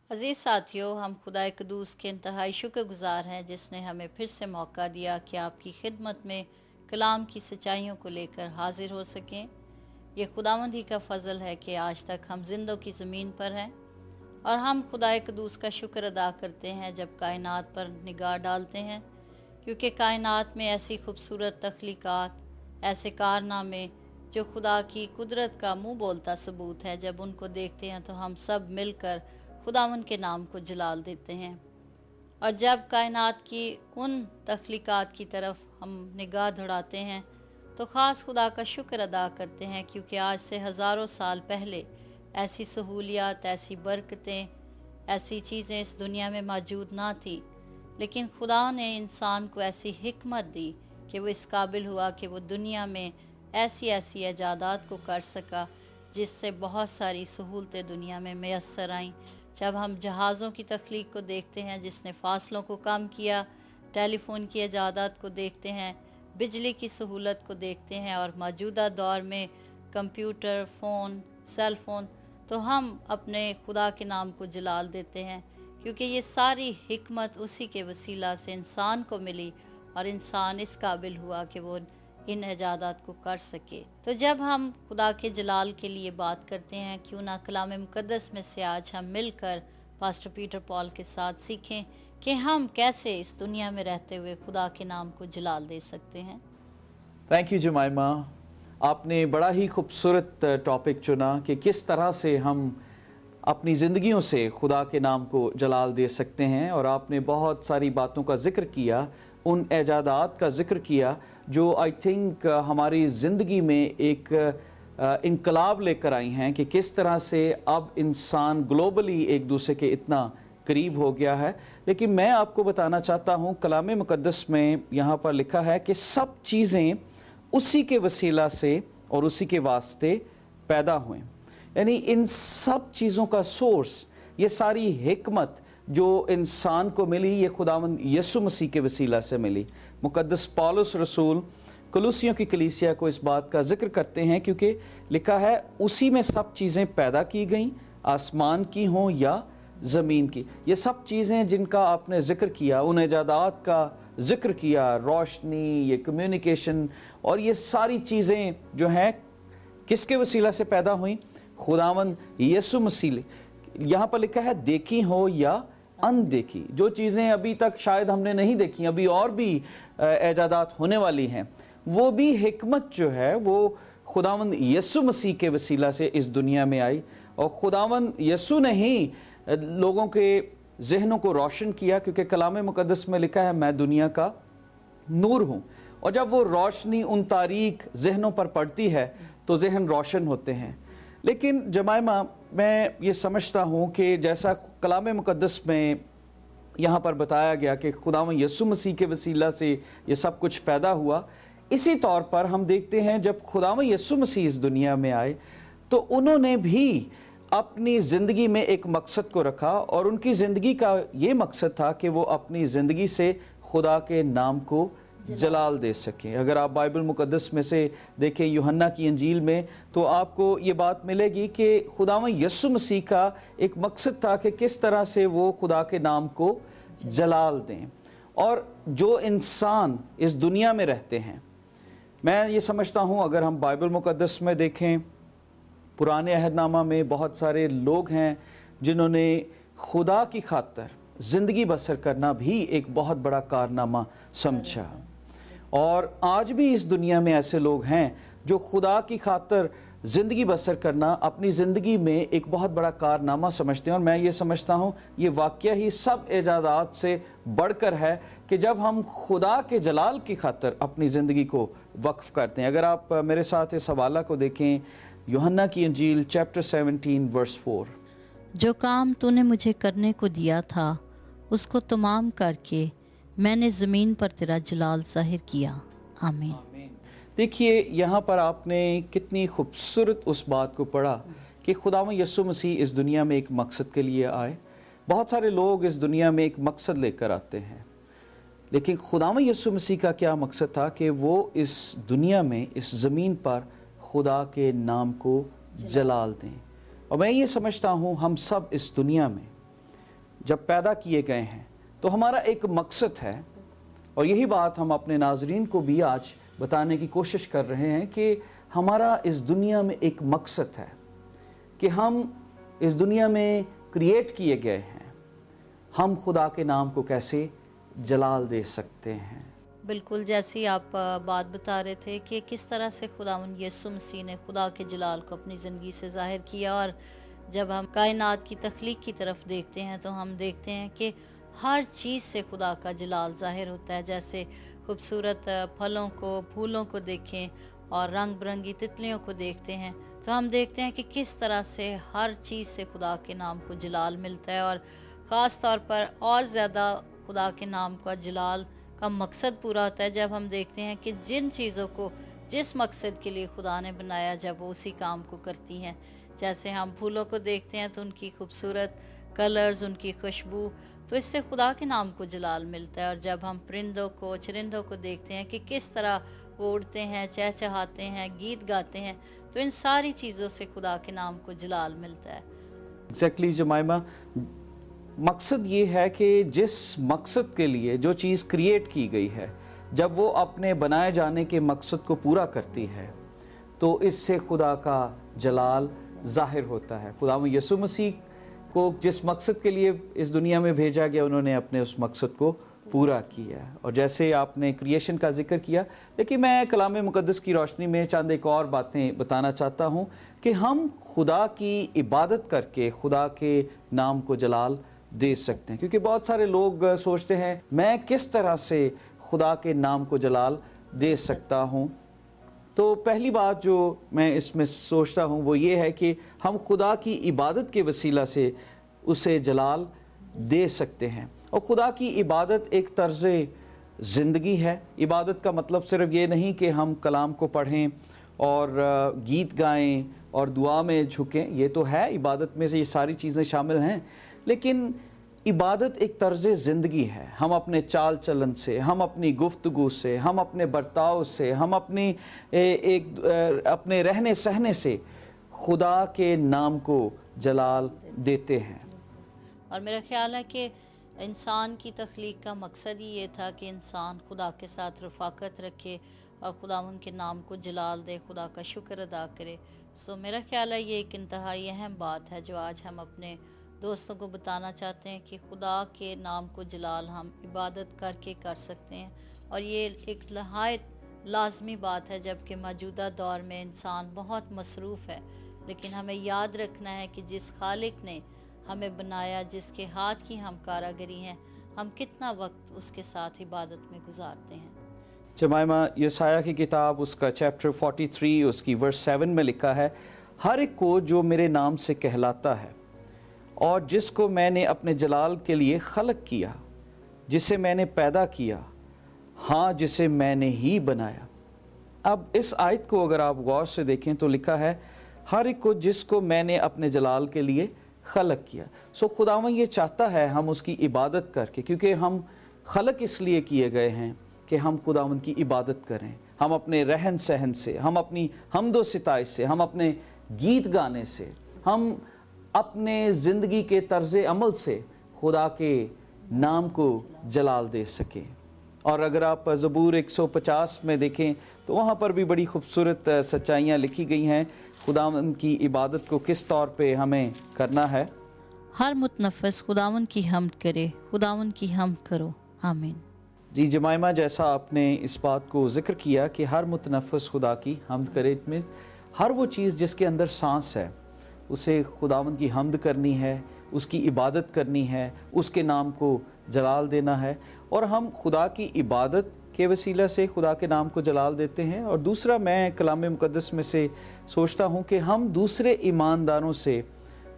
अजीज़ साथियों, हम खुदा कदूस के इंतहाई शुक्रगुज़ार हैं जिसने हमें फिर से मौका दिया कि आपकी खिदमत में कलाम की सच्चाइयों को लेकर हाजिर हो सकें। ये खुदावंद ही का फ़ज़ल है कि आज तक हम जिंदों की ज़मीन पर हैं और हम खुदा कदूस का शुक्र अदा करते हैं जब कायनात पर निगाह डालते हैं, क्योंकि कायनात में ऐसी खूबसूरत तख्लीक़ात, ऐसे कारनामे जो खुदा की कुदरत का मुंह बोलता सबूत है, जब उनको देखते हैं तो हम सब मिलकर खुदावंद के नाम को जलाल देते हैं। और जब कायनात की उन तख्लीक़ात की तरफ हम निगाह दौड़ाते हैं तो ख़ास खुदा का शुक्र अदा करते हैं, क्योंकि आज से हज़ारों साल पहले ऐसी सहूलियात, ऐसी बरकतें, ऐसी चीज़ें इस दुनिया में मौजूद ना थी, लेकिन खुदा ने इंसान को ऐसी हिकमत दी कि वो इस काबिल हुआ कि वो दुनिया में ऐसी ऐसी ईजादात को कर सका जिससे बहुत सारी सहूलतें दुनिया में मैसर आईं। जब हम जहाज़ों की तख्लीक को देखते हैं जिसने फ़ासलों को कम किया, टेलीफोन की ईजादात को देखते हैं, बिजली की सहूलत को देखते हैं और मौजूदा दौर में कंप्यूटर, फ़ोन, सेल फ़ोन, तो हम अपने खुदा के नाम को जलाल देते हैं, क्योंकि ये सारी हिकमत उसी के वसीला से इंसान को मिली और इंसान इस काबिल हुआ कि वो इन ईजादात को कर सके। तो जब हम खुदा के जलाल के लिए बात करते हैं, क्यों ना कलाम मुकद्दस में से आज हम मिलकर पास्टर पीटर पॉल के साथ सीखें कि हम कैसे इस दुनिया में रहते हुए खुदा के नाम को जलाल दे सकते हैं। थैंक यू जुमाइमा, आपने बड़ा ही खूबसूरत टॉपिक चुना कि किस तरह से हम अपनी ज़िंदगियों से खुदा के नाम को जलाल दे सकते हैं। और आपने बहुत सारी बातों का ज़िक्र किया, उन ईजादात का ज़िक्र किया जो आई थिंक हमारी ज़िंदगी में एक इनकलाब लेकर आई हैं कि किस तरह से अब इंसान ग्लोबली एक दूसरे के इतना करीब हो गया है। लेकिन मैं आपको बताना चाहता हूँ, कलाम मुकद्दस में यहाँ पर लिखा है कि सब चीज़ें उसी के वसीला से और उसी के वास्ते पैदा हुए, यानी इन सब चीज़ों का सोर्स, ये सारी हिकमत जो इंसान को मिली, ये खुदावंद यीशु मसीह के वसीला से मिली। मुकद्दस पौलुस रसूल कुलुसियों की कलीसिया को इस बात का जिक्र करते हैं, क्योंकि लिखा है उसी में सब चीज़ें पैदा की गईं, आसमान की हों या ज़मीन की। ये सब चीज़ें जिनका आपने ज़िक्र किया, उन ईजादात का ज़िक्र किया, रोशनी, ये कम्युनिकेशन और ये सारी चीज़ें जो हैं किसके वसीला से पैदा हुई? खुदावंद यीशु मसीह। यहाँ पर लिखा है देखी हो या अनदेखी, जो चीज़ें अभी तक शायद हमने नहीं देखी, अभी और भी ईजादात होने वाली हैं, वो भी हिकमत जो है वो खुदावंद यीशु मसीह के वसीला से इस दुनिया में आई। और खुदावंद यीशु ने ही लोगों के जहनों को रोशन किया, क्योंकि कलाम मुकद्दस में लिखा है मैं दुनिया का नूर हूँ। और जब वो रोशनी उन तारीक जहनों पर पड़ती है तो जहन रोशन होते हैं। लेकिन जमाइमा, मैं ये समझता हूँ कि जैसा कलाम मुकद्दस में यहाँ पर बताया गया कि खुदावंद यीशु मसीह के वसीला से ये सब कुछ पैदा हुआ, इसी तौर पर हम देखते हैं जब खुदावंद यीशु मसीह इस दुनिया में आए तो उन्होंने भी अपनी ज़िंदगी में एक मकसद को रखा, और उनकी ज़िंदगी का ये मकसद था कि वो अपनी ज़िंदगी से खुदा के नाम को जलाल दे सकें। अगर आप बाइबल मुकद्दस में से देखें यूहन्ना की इंजील में, तो आपको ये बात मिलेगी कि खुदावंद यीशु मसीह का एक मकसद था कि किस तरह से वो खुदा के नाम को जलाल दें। और जो इंसान इस दुनिया में रहते हैं, मैं ये समझता हूँ अगर हम बाइबल मुकद्दस में देखें, पुराने अहदनामा में बहुत सारे लोग हैं जिन्होंने खुदा की खातर ज़िंदगी बसर करना भी एक बहुत बड़ा कारनामा समझा। और आज भी इस दुनिया में ऐसे लोग हैं जो खुदा की खातर ज़िंदगी बसर करना अपनी ज़िंदगी में एक बहुत बड़ा कारनामा समझते हैं। और मैं ये समझता हूँ ये वाक़या ही सब ईजादात से बढ़कर है कि जब हम खुदा के जलाल की खातर अपनी ज़िंदगी को वक्फ़ करते हैं। अगर आप मेरे साथ इस हवाला को देखें, यूहन्ना की इंजील चैप्टर 17 वर्स 4, जो काम तूने मुझे करने को दिया था उसको तमाम करके मैंने ज़मीन पर तेरा जलाल ज़ाहिर किया। आमीन। देखिए यहाँ पर आपने कितनी खूबसूरत उस बात को पढ़ा कि खुदावंद यीशु मसीह इस दुनिया में एक मकसद के लिए आए। बहुत सारे लोग इस दुनिया में एक मकसद लेकर आते हैं, लेकिन खुदावंद यीशु मसीह का क्या मकसद था कि वो इस दुनिया में, इस ज़मीन पर खुदा के नाम को जलाल दें। और मैं ये समझता हूँ हम सब इस दुनिया में जब पैदा किए गए हैं तो हमारा एक मकसद है, और यही बात हम अपने नाजरीन को भी आज बताने की कोशिश कर रहे हैं कि हमारा इस दुनिया में एक मकसद है कि हम इस दुनिया में क्रिएट किए गए हैं, हम खुदा के नाम को कैसे जलाल दे सकते हैं। बिल्कुल, जैसी आप बात बता रहे थे कि किस तरह से खुदावंद यीशु मसीह ने खुदा के जलाल को अपनी ज़िंदगी से ज़ाहिर किया, और जब हम कायनात की तख्लीक की तरफ देखते हैं तो हम देखते हैं कि हर चीज़ से खुदा का जलाल ज़ाहिर होता है। जैसे खूबसूरत फलों को, फूलों को देखें और रंग बिरंगी तितलियों को देखते हैं तो हम देखते हैं कि किस तरह से हर चीज़ से खुदा के नाम को जलाल मिलता है, और ख़ास तौर पर और ज़्यादा खुदा के नाम का जलाल का मकसद पूरा होता है जब हम देखते हैं कि जिन चीज़ों को जिस मकसद के लिए खुदा ने बनाया जब वो उसी काम को करती हैं। जैसे हम फूलों को देखते हैं तो उनकी खूबसूरत कलर्स, उनकी खुशबू, तो इससे खुदा के नाम को जलाल मिलता है। और जब हम परिंदों को, चरिंदों को देखते हैं कि किस तरह वो उड़ते हैं, चहचहाते हैं, गीत गाते हैं, तो इन सारी चीज़ों से खुदा के नाम को जलाल मिलता है। एग्जैक्टली जमाइमा, मकसद ये है कि जिस मकसद के लिए जो चीज़ क्रिएट की गई है, जब वो अपने बनाए जाने के मकसद को पूरा करती है तो इससे खुदा का जलाल ज़ाहिर होता है। खुदा यीशु मसीह को जिस मकसद के लिए इस दुनिया में भेजा गया, उन्होंने अपने उस मकसद को पूरा किया। और जैसे आपने क्रिएशन का जिक्र किया, लेकिन मैं कलाम मुक़द्दस की रोशनी में चंद एक और बातें बताना चाहता हूँ कि हम खुदा की इबादत करके खुदा के नाम को जलाल दे सकते हैं। क्योंकि बहुत सारे लोग सोचते हैं मैं किस तरह से खुदा के नाम को जलाल दे सकता हूँ। तो पहली बात जो मैं इसमें सोचता हूँ वो ये है कि हम खुदा की इबादत के वसीला से उसे जलाल दे सकते हैं। और खुदा की इबादत एक तर्ज़ ज़िंदगी है। इबादत का मतलब सिर्फ ये नहीं कि हम कलाम को पढ़ें और गीत गाएं और दुआ में झुकें, ये तो है, इबादत में से ये सारी चीज़ें शामिल हैं, लेकिन इबादत एक तर्ज़ ज़िंदगी है। हम अपने चाल चलन से, हम अपनी गुफ्तगू से, हम अपने बर्ताव से, हम अपनी अपने रहने सहने से खुदा के नाम को जलाल देते हैं। और मेरा ख्याल है कि इंसान की तख्लीक का मकसद ही ये था कि इंसान खुदा के साथ रफ़ाकत रखे और खुदा उनके नाम को जलाल दे, खुदा का शुक्र अदा करे। सो मेरा ख्याल है ये एक इंतहाई अहम बात है जो आज हम अपने दोस्तों को बताना चाहते हैं कि खुदा के नाम को जलाल हम इबादत करके कर सकते हैं। और ये एक नहायत लाजमी बात है, जबकि मौजूदा दौर में इंसान बहुत मसरूफ़ है, लेकिन हमें याद रखना है कि जिस खालिक ने हमें बनाया, जिसके हाथ की हम कारागरी हैं, हम कितना वक्त उसके साथ इबादत में गुजारते हैं। जमाइमा, यसाया की किताब उसका चैप्टर 43 उसकी वर्स 7 में लिखा है, हर एक को जो मेरे नाम से कहलाता है और जिसको मैंने अपने जलाल के लिए खलक किया, जिसे मैंने पैदा किया, हाँ जिसे मैंने ही बनाया। अब इस आयत को अगर आप गौर से देखें तो लिखा है हर एक को जिसको मैंने अपने जलाल के लिए खलक किया। सो खुदावन ये चाहता है हम उसकी इबादत करके, क्योंकि हम खलक इसलिए किए गए हैं कि हम खुदावन की इबादत करें। हम अपने रहन सहन से, हम अपनी हम्दो सिताइश से, हम अपने गीत गाने से, हम अपने ज़िंदगी के तर्ज़ अमल से खुदा के नाम को जलाल दे सकें। और अगर आप ज़बूर 150 में देखें तो वहाँ पर भी बड़ी खूबसूरत सच्चाइयाँ लिखी गई हैं खुदावंद की इबादत को किस तौर पे हमें करना है। हर मुतनफ़स खुदावंद की हम्द करे, खुदावंद की हम्द करो, आमीन। जी जमाइमा, जैसा आपने इस बात को ज़िक्र किया कि हर मुतनफ़स खुदा की हम्द करे, में हर वो चीज़ जिसके अंदर सांस है उसे खुदावंद की हम्द करनी है, उसकी इबादत करनी है, उसके नाम को जलाल देना है। और हम खुदा की इबादत के वसीला से खुदा के नाम को जलाल देते हैं। और दूसरा, मैं कलाम मुक़द्दस में से सोचता हूँ कि हम दूसरे ईमानदारों से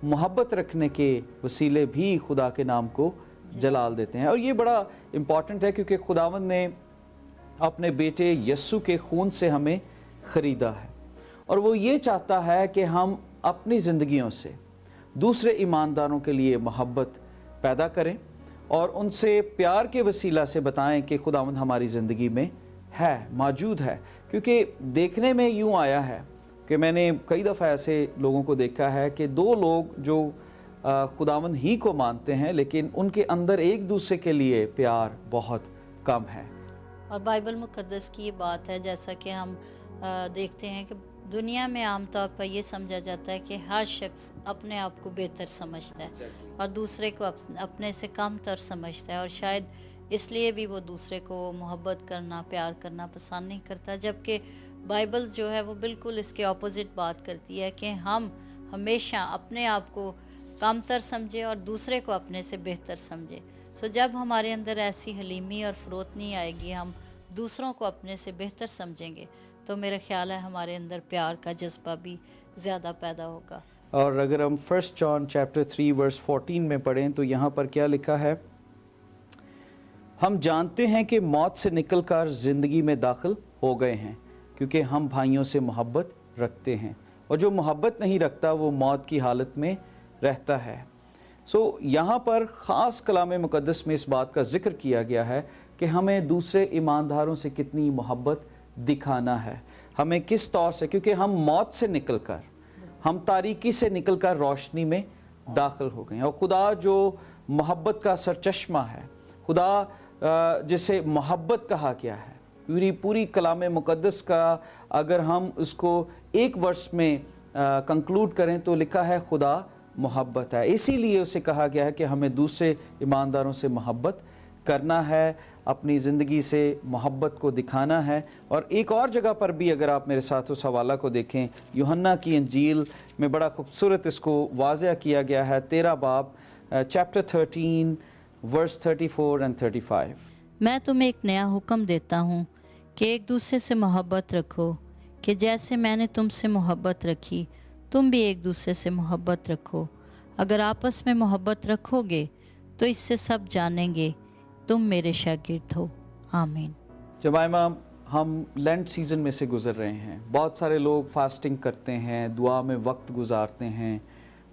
मोहब्बत रखने के वसीले भी खुदा के नाम को जलाल देते हैं। और ये बड़ा इम्पॉर्टेंट है क्योंकि खुदावंद ने अपने बेटे यस्सु के खून से हमें ख़रीदा है और वो ये चाहता है कि हम अपनी ज़िंदगियों से दूसरे ईमानदारों के लिए मोहब्बत पैदा करें और उनसे प्यार के वसीला से बताएं कि खुदावंद हमारी ज़िंदगी में है, मौजूद है। क्योंकि देखने में यूँ आया है कि मैंने कई दफ़ा ऐसे लोगों को देखा है कि दो लोग जो खुदावंद ही को मानते हैं, लेकिन उनके अंदर एक दूसरे के लिए प्यार बहुत कम है। और बाइबल मुक़द्दस की ये बात है, जैसा कि हम देखते हैं कि दुनिया में आमतौर पर ये समझा जाता है कि हर शख्स अपने आप को बेहतर समझता है और दूसरे को अपने से कम तर समझता है, और शायद इसलिए भी वो दूसरे को मोहब्बत करना, प्यार करना पसंद नहीं करता। जबकि बाइबल जो है वो बिल्कुल इसके ऑपोजिट बात करती है कि हम हमेशा अपने आप को कमतर समझे और दूसरे को अपने से बेहतर समझे। सो जब हमारे अंदर ऐसी हलीमी और फ़रोतनी आएगी, हम दूसरों को अपने से बेहतर समझेंगे, तो मेरा ख्याल है हमारे अंदर प्यार का जज्बा भी ज़्यादा पैदा होगा। और अगर हम 1 जॉन चैप्टर 3 वर्स 14 में पढ़ें तो यहाँ पर क्या लिखा है? हम जानते हैं कि मौत से निकलकर ज़िंदगी में दाखिल हो गए हैं, क्योंकि हम भाइयों से मोहब्बत रखते हैं, और जो मोहब्बत नहीं रखता वो मौत की हालत में रहता है। यहाँ पर ख़ास कलाम मुक़द्दस में इस बात का ज़िक्र किया गया है कि हमें दूसरे ईमानदारों से कितनी मोहब्बत दिखाना है, हमें किस तौर से, क्योंकि हम मौत से निकलकर, हम तारीकी से निकलकर रोशनी में दाखिल हो गए हैं। और खुदा जो मोहब्बत का सरचश्मा है, खुदा जिसे मोहब्बत कहा गया है, पूरी कलाम मुक़द्दस का अगर हम उसको एक वर्ष में कंक्लूड करें तो लिखा है खुदा मोहब्बत है। इसीलिए उसे कहा गया है कि हमें दूसरे ईमानदारों से मोहब्बत करना है, अपनी ज़िंदगी से मोहब्बत को दिखाना है। और एक और जगह पर भी अगर आप मेरे साथ उस हवाला को देखें, यूहन्ना की इंजील में बड़ा खूबसूरत इसको वाज़ह किया गया है। 13 बाब चैप्टर 13 वर्स 34 एंड 35। मैं तुम्हें एक नया हुक्म देता हूँ कि एक दूसरे से मोहब्बत रखो, कि जैसे मैंने तुमसे मोहब्बत रखी तुम भी एक दूसरे से मोहब्बत रखो। अगर आपस में मोहब्बत रखोगे तो इससे सब जानेंगे तुम मेरे शागिर्द हो। आमीन। जमाइमा, हम लेंट सीज़न में से गुज़र रहे हैं। बहुत सारे लोग फास्टिंग करते हैं, दुआ में वक्त गुजारते हैं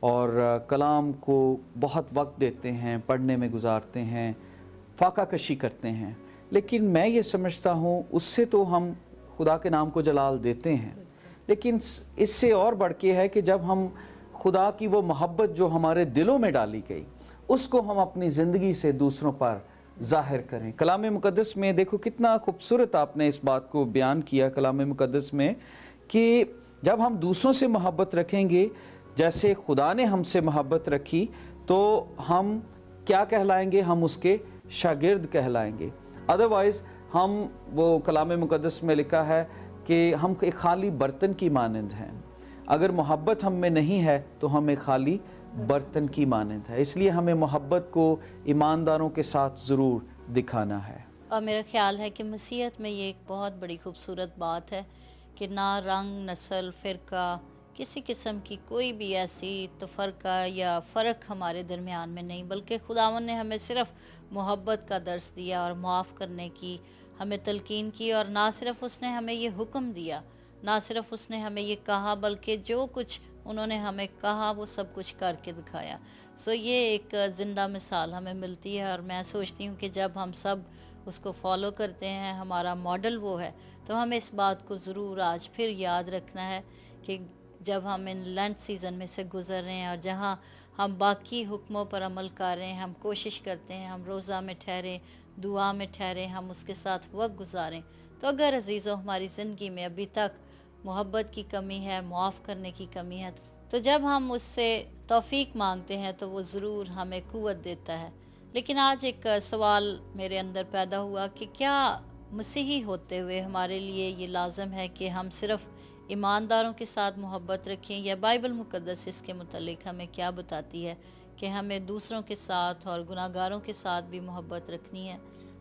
और कलाम को बहुत वक्त देते हैं, पढ़ने में गुजारते हैं, फाका कशी करते हैं। लेकिन मैं ये समझता हूँ उससे तो हम खुदा के नाम को जलाल देते हैं, लेकिन इससे और बढ़ के है कि जब हम खुदा की वो मोहब्बत जो हमारे दिलों में डाली गई उसको हम अपनी ज़िंदगी से दूसरों पर ज़ाहिर करें। कलाम मुक़द्दस में देखो कितना खूबसूरत आपने इस बात को बयान किया कलाम मुक़द्दस में कि जब हम दूसरों से मोहब्बत रखेंगे जैसे खुदा ने हमसे मोहब्बत रखी, तो हम क्या कहलाएंगे? हम उसके शागिर्द कहलाएंगे। अदरवाइज़ हम, वो कलाम मुक़द्दस में लिखा है कि हम एक खाली बर्तन की मानंद हैं। अगर मोहब्बत हम में नहीं है तो हम एक खाली बर्तन की मानंद है। इसलिए हमें मोहब्बत को ईमानदारों के साथ ज़रूर दिखाना है। और मेरा ख्याल है कि मसीहत में ये एक बहुत बड़ी खूबसूरत बात है कि ना रंग, नस्ल, फ़िरका, किसी किस्म की कोई भी ऐसी तफ़रका या फ़र्क हमारे दरमियान में नहीं, बल्कि खुदावंद ने हमें सिर्फ़ मोहब्बत का दर्स दिया और माफ़ करने की हमें तलकीन की। और ना सिर्फ़ उसने हमें ये हुक्म दिया, ना सिर्फ़ उसने हमें ये कहा, बल्कि जो कुछ उन्होंने हमें कहा वो सब कुछ करके दिखाया। सो ये एक ज़िंदा मिसाल हमें मिलती है, और मैं सोचती हूँ कि जब हम सब उसको फॉलो करते हैं, हमारा मॉडल वो है, तो हमें इस बात को ज़रूर आज फिर याद रखना है कि जब हम इन लेंट सीज़न में से गुज़र रहे हैं और जहाँ हम बाकी हुक्मों पर अमल कर रहे हैं, हम कोशिश करते हैं हम रोज़ा में ठहरें, दुआ में ठहरें, हम उसके साथ वक्त गुजारें। तो अगर अजीज़ों हमारी ज़िंदगी में अभी तक मोहब्बत की कमी है, मुआफ़ करने की कमी है, तो जब हम उससे तौफ़ीक मांगते हैं तो वो ज़रूर हमें क़ुव्वत देता है। लेकिन आज एक सवाल मेरे अंदर पैदा हुआ कि क्या मसीही होते हुए हमारे लिए ये लाज़म है कि हम सिर्फ़ ईमानदारों के साथ मोहब्बत रखें, या बाइबल मुक़द्दस इसके मुतालिक हमें क्या बताती है कि हमें दूसरों के साथ और गुनाहगारों के साथ भी मोहब्बत रखनी है?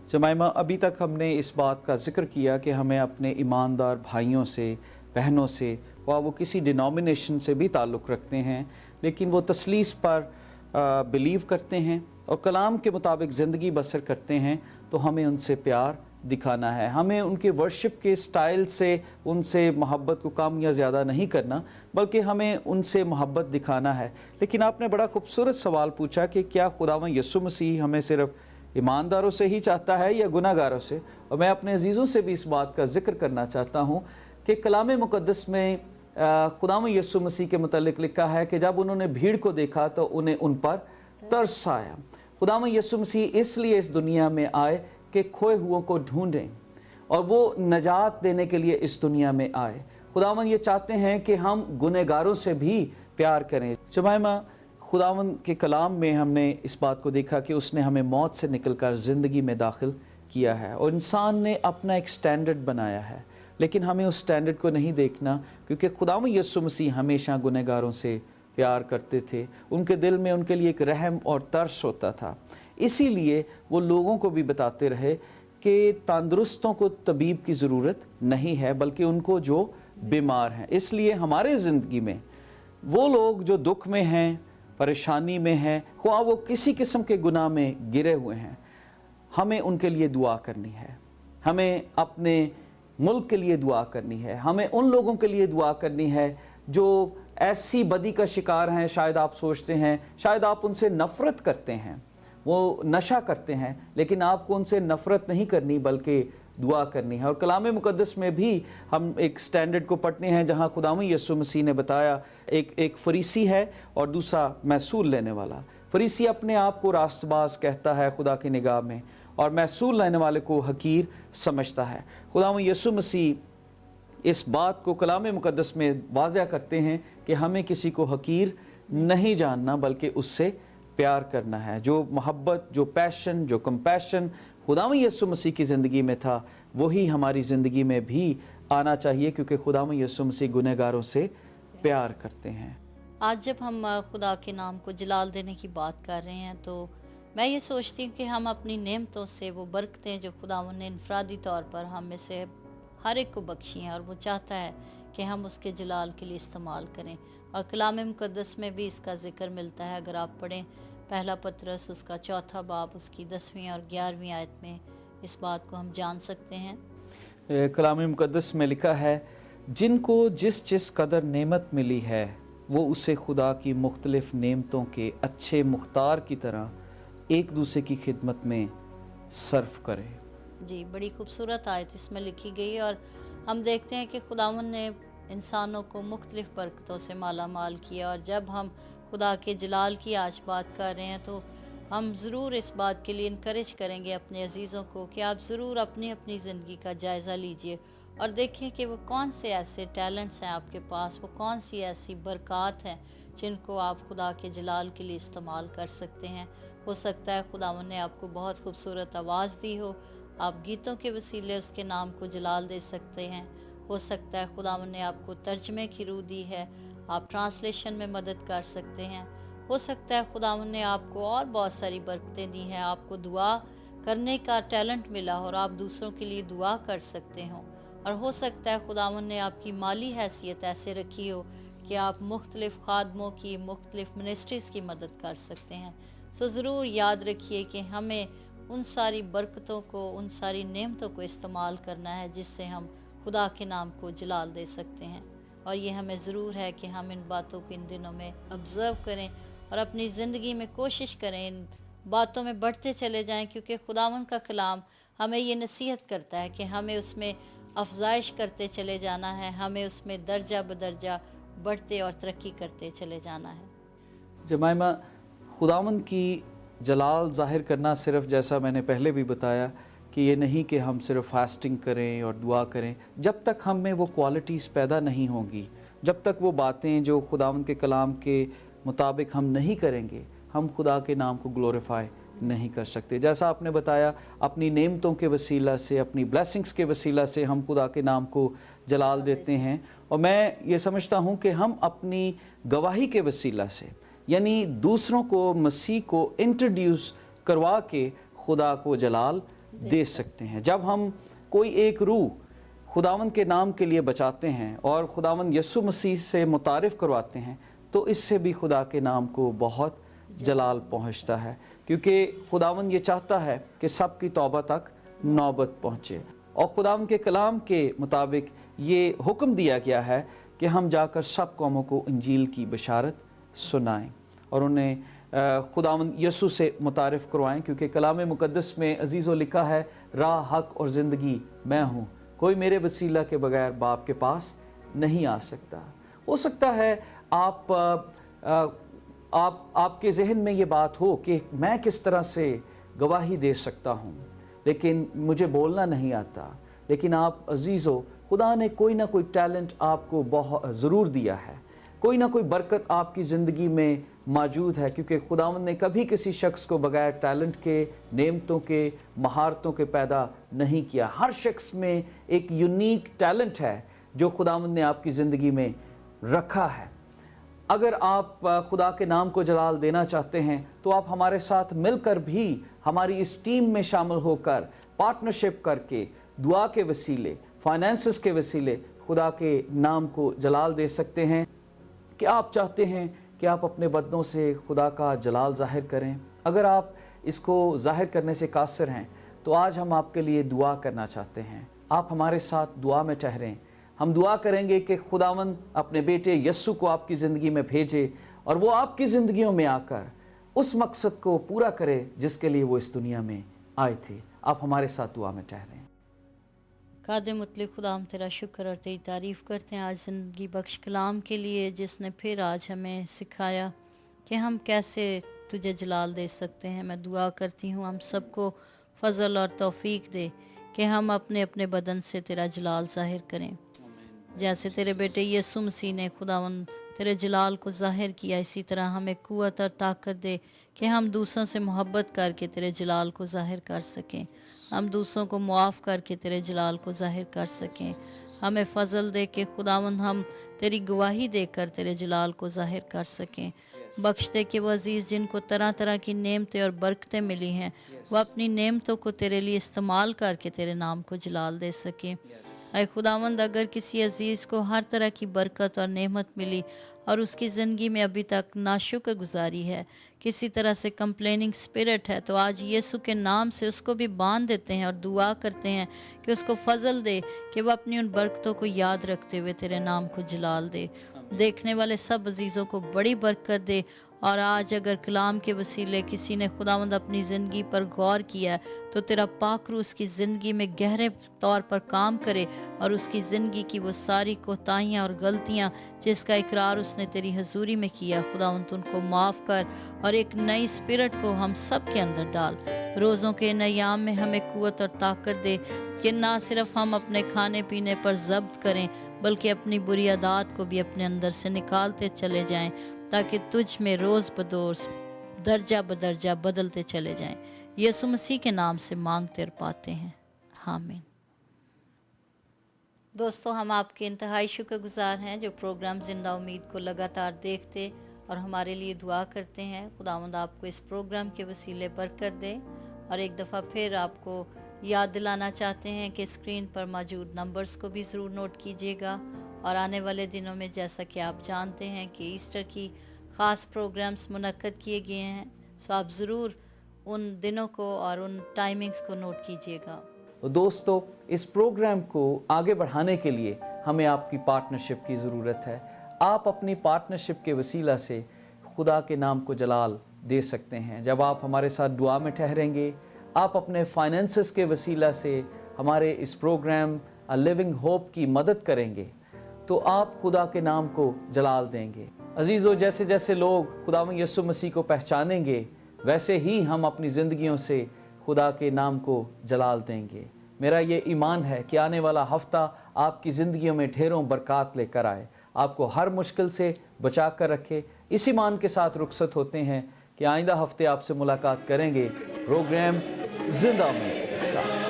जमाइमा, अभी तक हमने इस बात का ज़िक्र किया कि हमें अपने ईमानदार भाइयों से, बहनों से, वो किसी डिनोमिनेशन से भी ताल्लुक़ रखते हैं, लेकिन वो तसलीस पर बिलीव करते हैं और कलाम के मुताबिक ज़िंदगी बसर करते हैं, तो हमें उनसे प्यार दिखाना है। हमें उनके वर्शिप के स्टाइल से उनसे मोहब्बत को कम या ज़्यादा नहीं करना, बल्कि हमें उनसे मोहब्बत दिखाना है। लेकिन आपने बड़ा खूबसूरत सवाल पूछा कि क्या खुदावंद यीशु मसीह हमें सिर्फ़ ईमानदारों से ही चाहता है या गुनाहगारों से? और मैं अपने अजीज़ों से भी इस बात का ज़िक्र करना चाहता हूँ कि कलाम मुक़द्दस में खुदाम यीशु मसीह के मुतालिक लिखा है कि जब उन्होंने भीड़ को देखा तो उन्हें उन पर तरस आया। खुदाम यीशु मसीह इसलिए इस दुनिया में आए कि खोए हुओं को ढूंढें और वो नजात देने के लिए इस दुनिया में आए। खुदावन ये चाहते हैं कि हम गुनहगारों से भी प्यार करें। जुमैमा, खुदावन के कलाम में हमने इस बात को देखा कि उसने हमें मौत से निकलकर ज़िंदगी में दाखिल किया है और इंसान ने अपना एक स्टैंडर्ड बनाया है, लेकिन हमें उस स्टैंडर्ड को नहीं देखना, क्योंकि खुदावन यीशु मसीह हमेशा गुनहगारों से प्यार करते थे। उनके दिल में उनके लिए एक रहम और तरस होता था। इसीलिए वो लोगों को भी बताते रहे कि तंदुरुस्तों को तबीब की ज़रूरत नहीं है, बल्कि उनको जो बीमार हैं। इसलिए हमारे ज़िंदगी में वो लोग जो दुख में हैं, परेशानी में हैं, ख्वाह वो किसी किस्म के गुनाह में गिरे हुए हैं, हमें उनके लिए दुआ करनी है। हमें अपने मुल्क के लिए दुआ करनी है। हमें उन लोगों के लिए दुआ करनी है जो ऐसी बदी का शिकार हैं। शायद आप सोचते हैं, शायद आप उनसे नफ़रत करते हैं, वो नशा करते हैं, लेकिन आपको उनसे नफ़रत नहीं करनी बल्कि दुआ करनी है। और कलाम मुक़द्दस में भी हम एक स्टैंडर्ड को पढ़ते हैं जहाँ खुदाम यीशु मसीह ने बताया, एक फरीसी है और दूसरा महसूल लेने वाला। फरीसी अपने आप को रास्तबाज कहता है खुदा की निगाह में, और महसूल लेने वाले को हकीर समझता है। खुदाम यीशु मसीह इस बात को कलाम मुक़द्दस में वाज़ह करते हैं कि हमें किसी को हकीर नहीं जानना बल्कि उससे प्यार करना है। जो मोहब्बत, जो पैशन, जो कंपैशन खुदाम यीशु मसीह की ज़िंदगी में था, वही हमारी ज़िंदगी में भी आना चाहिए, क्योंकि खुदाम यीशु मसीह गुनहगारों से प्यार करते हैं। आज जब हम खुदा के नाम को जलाल देने की बात कर रहे हैं, तो मैं ये सोचती हूँ कि हम अपनी नेमतों से वो बरकतें जो खुदावंद ने इनफरादी तौर पर हम में से हर एक को बख्शी हैं, और वो चाहता है कि हम उसके जलाल के लिए इस्तेमाल करें। और कलाम मुक़द्दस में भी इसका ज़िक्र मिलता है। अगर आप पढ़ें पहला पतरस उसका 4 बाब उसकी 10वीं और 11वीं आयत में इस बात को हम जान सकते हैं। कलाम मुक़द्दस में लिखा है, जिनको जिस जिस कदर नेमत मिली है वो उसे खुदा की मुख्तलिफ नेमतों के अच्छे मुख्तार की तरह एक दूसरे की खिदमत में सर्फ करे। जी, बड़ी खूबसूरत आयत इसमें लिखी गई है। और हम देखते हैं कि खुदावंद ने इंसानों को मुख्तलिफ बरकतों से माला माल किया। और जब हम खुदा के जलाल की आज बात कर रहे हैं, तो हम ज़रूर इस बात के लिए इनकरेज करेंगे अपने अजीज़ों को कि आप ज़रूर अपनी अपनी ज़िंदगी का जायज़ा लीजिए और देखें कि वो कौन से ऐसे टैलेंट्स हैं आपके पास, वो कौन सी ऐसी बरक़ात हैं जिनको आप खुदा के जलाल के लिए इस्तेमाल कर सकते हैं। हो सकता है खुदावंद ने आपको बहुत खूबसूरत आवाज़ दी हो, आप गीतों के वसीले उसके नाम को जलाल दे सकते हैं। हो सकता है खुदावंद ने आपको तर्जमे की रूह दी है, आप ट्रांसलेशन में मदद कर सकते हैं। हो सकता है खुदावंद ने आपको और बहुत सारी बरकतें दी हैं, आपको दुआ करने का टैलेंट मिला हो और आप दूसरों के लिए दुआ कर सकते हो। और हो सकता है खुदावंद ने आपकी माली हैसियत ऐसे रखी हो कि आप मुख्तलिफ खादमों की, मुख्तलिफ मिनिस्ट्रीज़ की मदद कर सकते हैं। सो ज़रूर याद रखिए कि हमें उन सारी बरकतों को, उन सारी नेमतों को इस्तेमाल करना है जिससे हम खुदा के नाम को जलाल दे सकते हैं। और ये हमें ज़रूर है कि हम इन बातों को इन दिनों में ऑब्ज़र्व करें और अपनी ज़िंदगी में कोशिश करें, इन बातों में बढ़ते चले जाएं, क्योंकि खुदावंद का कलाम हमें ये नसीहत करता है कि हमें उसमें अफजाइश करते चले जाना है, हमें उसमें दर्जा बदर्जा बढ़ते और तरक्की करते चले जाना है। जमाइमा, खुदावंद की जलाल ज़ाहिर करना सिर्फ, जैसा मैंने पहले भी बताया, कि ये नहीं कि हम सिर्फ फास्टिंग करें और दुआ करें। जब तक हम में वो क्वालिटीज़ पैदा नहीं होंगी, जब तक वो बातें जो खुदावंद के कलाम के मुताबिक हम नहीं करेंगे, हम खुदा के नाम को ग्लोरीफाई नहीं कर सकते। जैसा आपने बताया, अपनी नेमतों के वसीला से, अपनी ब्लेसिंग्स के वसीला से हम खुदा के नाम को जलाल देते हैं। और मैं ये समझता हूँ कि हम अपनी गवाही के वसीला से, यानी दूसरों को मसीह को इंट्रोड्यूस करवा के खुदा को जलाल दे सकते हैं। जब हम कोई एक रूह खुदावंद के नाम के लिए बचाते हैं और खुदावंद यीशु मसीह से मुतारिफ़ करवाते हैं, तो इससे भी खुदा के नाम को बहुत जलाल पहुंचता है, क्योंकि खुदावंद ये चाहता है कि सबकी तौबा तक नौबत पहुँचे। और खुदावंद के कलाम के मुताबिक ये हुक्म दिया गया है कि हम जाकर सब कौमों को इंजील की बशारत सुनाएं और उन्हें खुदावंद यीशु से मुतारिफ़ करवाएं, क्योंकि कलाम मुक़द्दस में अजीज़ों लिखा है, राह, हक और ज़िंदगी मैं हूँ, कोई मेरे वसीला के बगैर बाप के पास नहीं आ सकता। हो सकता है आपके जहन में ये बात हो कि मैं किस तरह से गवाही दे सकता हूँ, लेकिन मुझे बोलना नहीं आता। लेकिन आप अजीज़ों, खुदा ने कोई ना कोई टैलेंट आपको बहुत ज़रूर दिया है, कोई ना कोई बरकत आपकी ज़िंदगी में मौजूद है, क्योंकि खुदावंद ने कभी किसी शख्स को बगैर टैलेंट के, नेमतों के, महारतों के पैदा नहीं किया। हर शख्स में एक यूनिक टैलेंट है जो खुदावंद ने आपकी ज़िंदगी में रखा है। अगर आप खुदा के नाम को जलाल देना चाहते हैं तो आप हमारे साथ मिलकर भी हमारी इस टीम में शामिल होकर पार्टनरशिप करके दुआ के वसीले, फाइनेंसेस के वसीले खुदा के नाम को जलाल दे सकते हैं। कि आप चाहते हैं कि आप अपने बदनों से खुदा का जलाल ज़ाहिर करें? अगर आप इसको ज़ाहिर करने से कासिर हैं तो आज हम आपके लिए दुआ करना चाहते हैं। आप हमारे साथ दुआ में ठहरें। हम दुआ करेंगे कि खुदावंद अपने बेटे यस्सु को आपकी ज़िंदगी में भेजे और वो आपकी ज़िंदगियों में आकर उस मकसद को पूरा करे जिसके लिए वो इस दुनिया में आए थे। आप हमारे साथ दुआ में ठहरें। कादिर मुतलिक खुदा, हम तेरा शुक्र और तेरी तारीफ़ करते हैं आज ज़िंदगी बख्श कलाम के लिए, जिसने फिर आज हमें सिखाया कि हम कैसे तुझे जलाल दे सकते हैं। मैं दुआ करती हूँ हम सबको फ़ज़ल और तौफ़ीक दे कि हम अपने अपने बदन से तेरा जलाल ज़ाहिर करें। जैसे तेरे बेटे यीशु मसीह ने खुदावंद तेरे जलाल को ज़ाहिर किया, इसी तरह हमें क़ुव्वत और ताकत दे कि हम दूसरों से मोहब्बत करके तेरे जलाल को ज़ाहिर कर सकें, हम दूसरों को मुआफ़ करके तेरे जलाल को ज़ाहिर कर सकें। हमें फ़ज़ल दे कि खुदावंद हम तेरी गवाही देकर तेरे जलाल को ज़ाहिर कर सकें। बख्श दे कि वो अज़ीज़ जिनको तरह तरह की नेमतें और बरकतें मिली हैं, वो अपनी नेमतों को तेरे लिए इस्तेमाल करके तेरे नाम को जलाल दे सकें। ऐ खुदावंद, अगर किसी अज़ीज़ को हर तरह की बरकत और नेमत मिली और उसकी ज़िंदगी में अभी तक नाशुक्र गुजारी है, किसी तरह से कंप्लेनिंग स्पिरिट है, तो आज यीशु के नाम से उसको भी बांध देते हैं और दुआ करते हैं कि उसको फ़ज़ल दे कि वह अपनी उन बरकतों को याद रखते हुए तेरे नाम को जलाल दे। देखने वाले सब अजीज़ों को बड़ी बरकत दे। और आज अगर कलाम के वसीले किसी ने खुदावंद अपनी ज़िंदगी पर गौर किया तो तेरा पाक रूह उसकी ज़िंदगी में गहरे तौर पर काम करे और उसकी ज़िंदगी की वो सारी कोताहियाँ और गलतियाँ जिसका इकरार उसने तेरी हजूरी में किया, खुदावंद उनको माफ़ कर और एक नई स्पिरिट को हम सब के अंदर डाल। रोज़ों के नयाम में हमें क़ुव्वत और ताकत दे कि ना सिर्फ हम अपने खाने पीने पर ज़ब्त करें बल्कि अपनी बुरी आदत को भी अपने अंदर से निकालते चले जाएं, ताकि तुझ में रोज़ बरोज़ दर्जा बदर्जा बदलते चले जाएं। यीशु मसीह के नाम से मांगते और पाते हैं, आमीन। दोस्तों, हम आपके इंतहाई शुक्रगुजार हैं जो प्रोग्राम ज़िंदा उम्मीद को लगातार देखते और हमारे लिए दुआ करते हैं। खुदावंद आपको इस प्रोग्राम के वसीले बरकत दे। और एक दफ़ा फिर आपको याद दिलाना चाहते हैं कि स्क्रीन पर मौजूद नंबर्स को भी ज़रूर नोट कीजिएगा। और आने वाले दिनों में जैसा कि आप जानते हैं कि ईस्टर की ख़ास प्रोग्राम्स मुनक्कद किए गए हैं, सो आप ज़रूर उन दिनों को और उन टाइमिंग्स को नोट कीजिएगा। दोस्तों, इस प्रोग्राम को आगे बढ़ाने के लिए हमें आपकी पार्टनरशिप की ज़रूरत है। आप अपनी पार्टनरशिप के वसीला से खुदा के नाम को जलाल दे सकते हैं। जब आप हमारे साथ दुआ में ठहरेंगे, आप अपने फाइनेंसेस के वसीला से हमारे इस प्रोग्राम अ लिविंग होप की मदद करेंगे, तो आप खुदा के नाम को जलाल देंगे। अजीज़ों, जैसे जैसे लोग खुदावंद यीशु मसीह को पहचानेंगे, वैसे ही हम अपनी ज़िंदगियों से खुदा के नाम को जलाल देंगे। मेरा ये ईमान है कि आने वाला हफ्ता आपकी ज़िंदगियों में ढेरों बरक़ात लेकर आए, आपको हर मुश्किल से बचा कर रखे। इस ईमान के साथ रुखसत होते हैं कि आइंदा हफ्ते आपसे मुलाकात करेंगे प्रोग्राम ज़िंदा उम्मीद के साथ।